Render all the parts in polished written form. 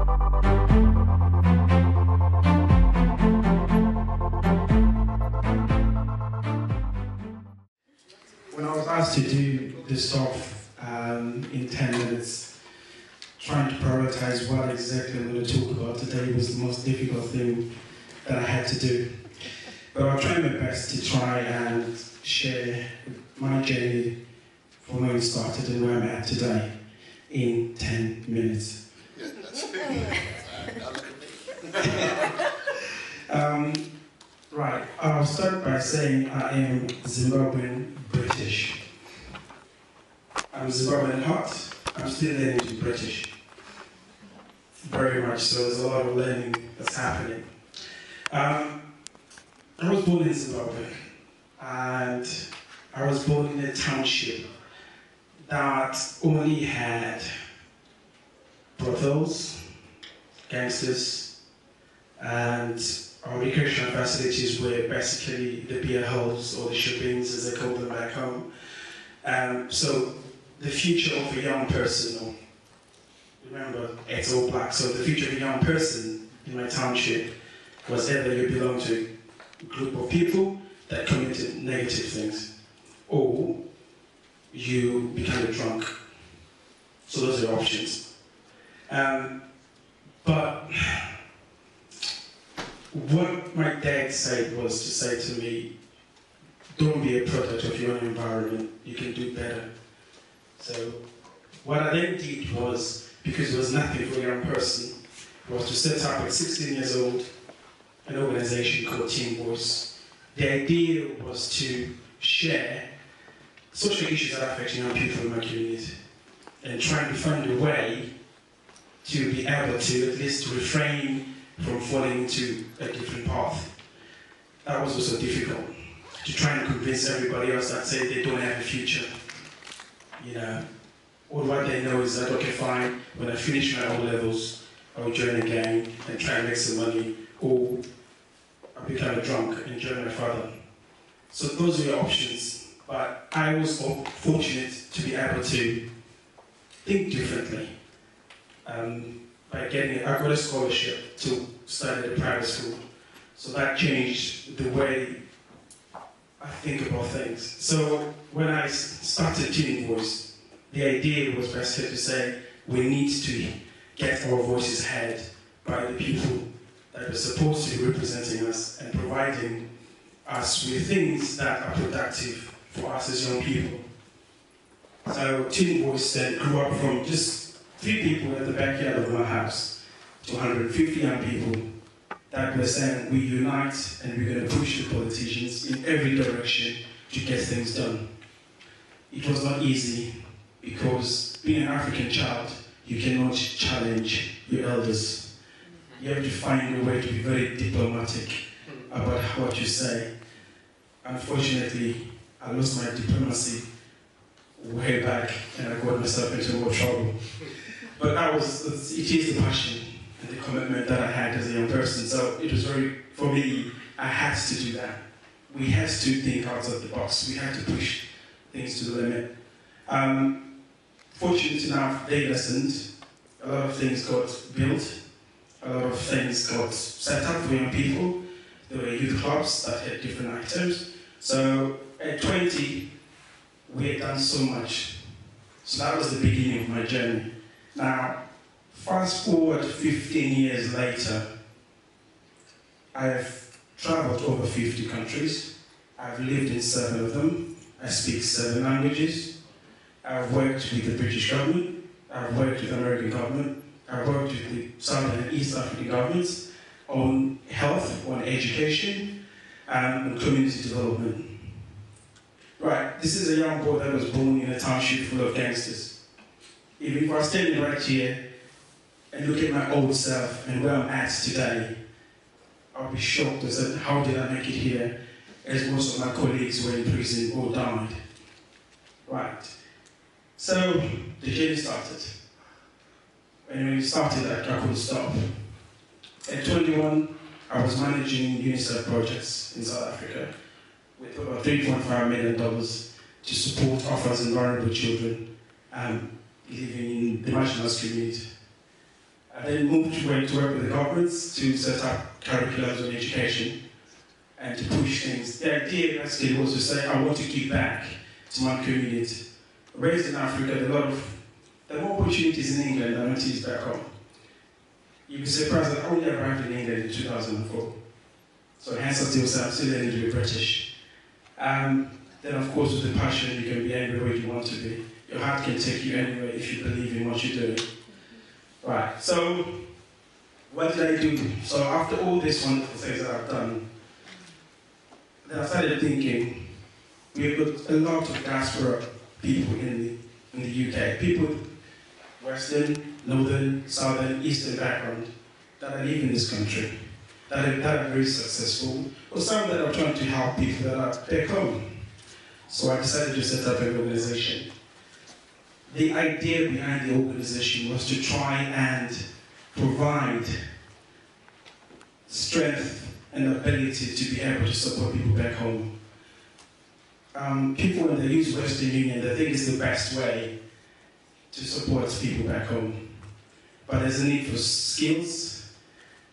When I was asked to do this talk in 10 minutes, trying to prioritize what exactly I'm going to talk about today was the most difficult thing that I had to do. But I'll try my best to try and share my journey from where we started and where I'm at today in 10 minutes. Yeah, that's it. Right, I'll start by saying I am Zimbabwean British. I'm Zimbabwean hot, I'm still learning to be British. Very much so, there's a lot of learning that's happening. I was born in Zimbabwe, and I was born in a township that only had brothels, gangsters, and our recreational facilities were basically the beer halls or the shoppings, as they call them back home. So the future of a young person, remember, it's all black, so the future of a young person in my township was either you belong to a group of people that committed negative things, or you become a drunk. So those are options. But what my dad said was to say to me, don't be a product of your own environment, you can do better. So what I then did was, because there was nothing for a young person, was to set up at 16 years old an organization called Teen Voice. The idea was to share social issues that affect young people in my community and trying to find a way to be able to at least refrain from falling into a different path. That was also difficult, to try and convince everybody else that say they don't have a future. You know, all what they know is that, okay, fine, when I finish my O-levels, I'll join a gang and try and make some money, or I'll become a drunk and join my father. So those were the options, but I was fortunate to be able to think differently. I got a scholarship to study at a private school, so that changed the way I think about things. So when I started Teen Voice, the idea was basically to say we need to get our voices heard by the people that are supposed to be representing us and providing us with things that are productive for us as young people. So Teen Voice then grew up from just 3 people in the backyard of my house to 150 young people that were saying we unite and we're going to push the politicians in every direction to get things done. It was not easy because being an African child, you cannot challenge your elders. You have to find a way to be very diplomatic about what you say. Unfortunately, I lost my diplomacy way back and I got myself into more trouble. But it is the passion and the commitment that I had as a young person. So it was for me, I had to do that. We had to think outside the box. We had to push things to the limit. Fortunate enough, they listened. A lot of things got built. A lot of things got set up for young people. There were youth clubs that had different items. So at 20, we had done so much. So that was the beginning of my journey. Now, fast forward 15 years later, I've traveled to over 50 countries. I've lived in 7 of them. I speak 7 languages. I've worked with the British government. I've worked with the American government. I've worked with the Southern and East African governments on health, on education, and on community development. Right, this is a young boy that was born in a township full of gangsters. If I was standing right here and look at my old self and where I'm at today, I'll be shocked and say, how did I make it here? As most of my colleagues were in prison or died. Right. So the journey started. And when it started, I couldn't stop. At 21, I was managing UNICEF projects in South Africa with about $3.5 million to support orphans and vulnerable children living in the marginalized community. I then went to work with the governments to set up curriculums on education and to push things. The idea basically was to say, I want to give back to my community. Raised in Africa, there are more opportunities in England than it is back home. You'd be surprised that I only arrived in England in 2004. So hence I still say I'm still learning to be British. Then of course with the passion you can be anywhere you want to be. Your heart can take you anywhere if you believe in what you're doing. Right, so what did I do? So after all these wonderful things that I've done, then I started thinking, we've got a lot of diaspora people in the UK, people with Western, Northern, Southern, Eastern background that are living in this country, that are very successful, or some that are trying to help people that are back home. So I decided to set up an organization. The idea behind the organization was to try and provide strength and ability to be able to support people back home. People, when they use Western Union, they think it's the best way to support people back home. But there's a need for skills,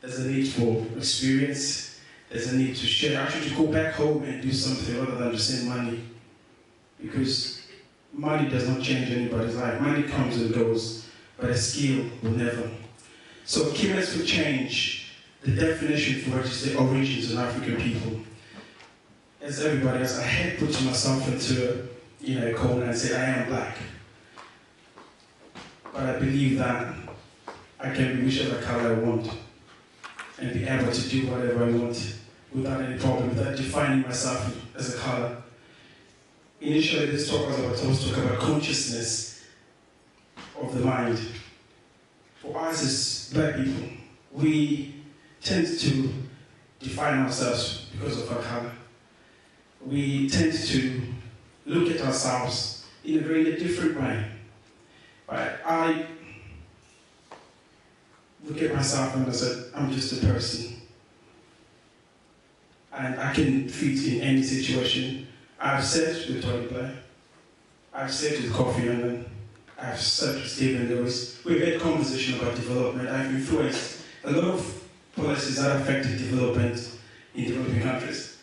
there's a need for experience, there's a need to share, actually to go back home and do something rather than to send money. Because money does not change anybody's life. Money comes and goes, but a skill will never. So Keenness for Change, the definition for it is the origins of African people. As everybody else, I had put myself into a corner and say, I am black. But I believe that I can be whichever color I want and be able to do whatever I want without any problem, without defining myself as a color. Initially, this talk was about consciousness of the mind. For us as black people, we tend to define ourselves because of our color. We tend to look at ourselves in a very different way. Right? I look at myself and I said, I'm just a person. And I can fit in any situation. I've sat with Tony Blair, I've sat with Kofi Annan, I've sat with Stephen Lewis. We've had conversation about development. I've influenced a lot of policies that affected development in developing countries.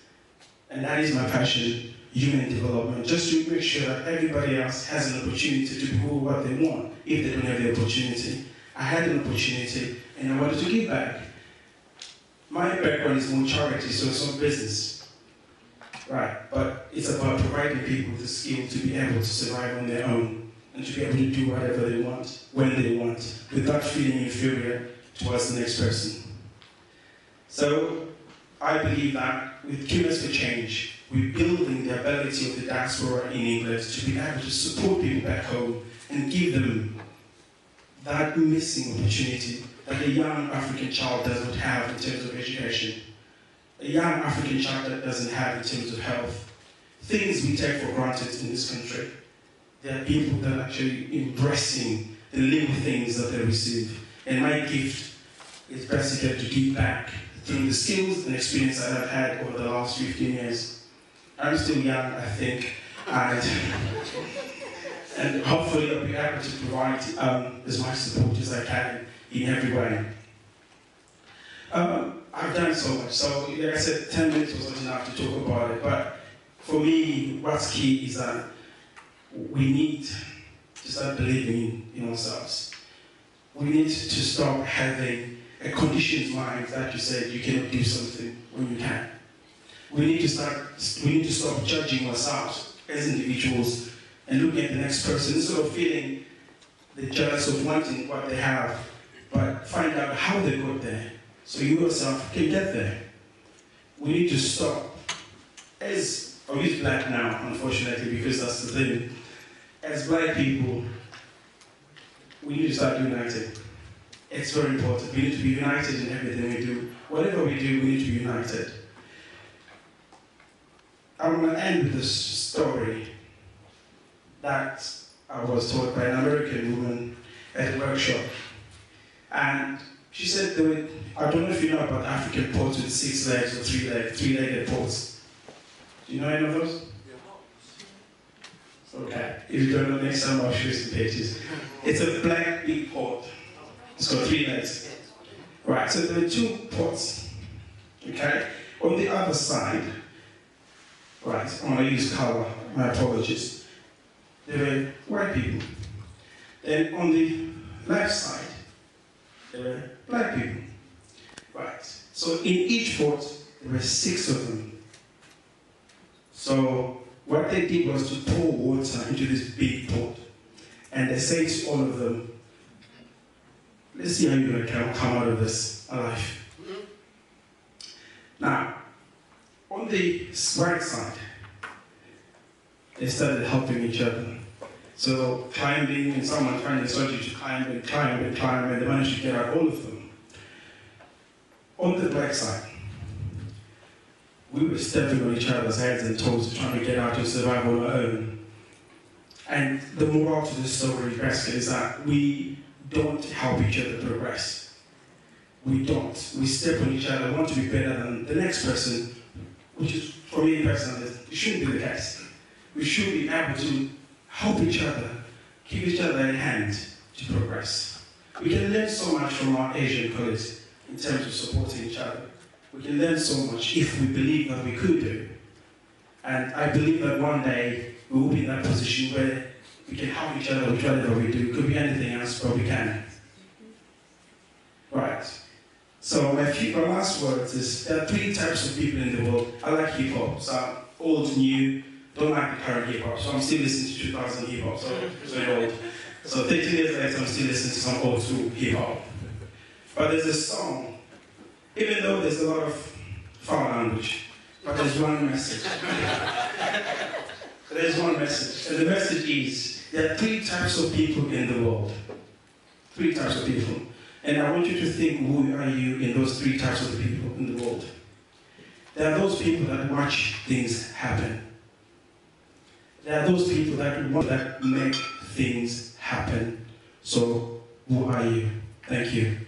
And that is my passion, human development, just to make sure that everybody else has an opportunity to do what they want if they don't have the opportunity. I had an opportunity and I wanted to give back. My background is more charity, so it's not business. Right, but it's about providing people with the skill to be able to survive on their own and to be able to do whatever they want, when they want, without feeling inferior towards the next person. So I believe that with Keenness for Change, we're building the ability of the diaspora in England to be able to support people back home and give them that missing opportunity that a young African child does not have in terms of education. A young African child that doesn't have in terms of health. Things we take for granted in this country. There are people that are actually embracing the little things that they receive. And my gift is basically to give back through the skills and experience that I've had over the last 15 years. I'm still young, I think, and hopefully I'll be able to provide as much support as I can in every way. I've done so much, so like I said, 10 minutes wasn't enough to talk about it, but for me, what's key is that we need to start believing in ourselves. We need to stop having a conditioned mind that you said you cannot do something when you can. We need to stop judging ourselves as individuals and looking at the next person instead of feeling the jealous of wanting what they have, but find out how they got there. So you yourself can get there. We need to stop. I'll use black now, unfortunately, because that's the thing. As black people, we need to start uniting. It's very important. We need to be united in everything we do. Whatever we do, we need to be united. I'm going to end with this story that I was taught by an American woman at a workshop. And she said, I don't know if you know about African pots with 6 legs or 3-legged pots. Do you know any of those? Okay. If you don't know, next time I'll show you some pages. It's a black big pot. It's got 3 legs. Right, so there are 2 pots. Okay? On the other side, right, I'm going to use color, my apologies. There are white people. Then on the left side, there are black people. Right, so in each pot, there were 6 of them. So what they did was to pour water into this big pot. And they say to all of them, let's see how you're going to come out of this alive. Now, on the right side, they started helping each other. So climbing, and someone trying to instruct you to climb and climb and climb, and they managed to get out all of them. On the black side, we were stepping on each other's heads and toes, trying to get out and survive on our own. And the moral to the story, basically, is that we don't help each other progress. We don't. We step on each other, want to be better than the next person, which is, for me personally, it shouldn't be the case. We should be able to help each other, keep each other in hand to progress. We can learn so much from our Asian colleagues in terms of supporting each other. We can learn so much if we believe that we could do. And I believe that one day we will be in that position where we can help each other with whatever we do. It could be anything else, but we can. Right. So my last words is, there are 3 types of people in the world. I like hip-hop, so old, new, don't like the current hip-hop. So I'm still listening to 2000 hip-hop, so it's very old. So 13 years later, I'm still listening to some old school hip-hop. But there's a song, even though there's a lot of foul language, but there's one message. There's one message, and the message is, there are 3 types of people in the world. 3 types of people. And I want you to think, who are you in those 3 types of people in the world? There are those people that watch things happen. There are those people that make things happen. So, who are you? Thank you.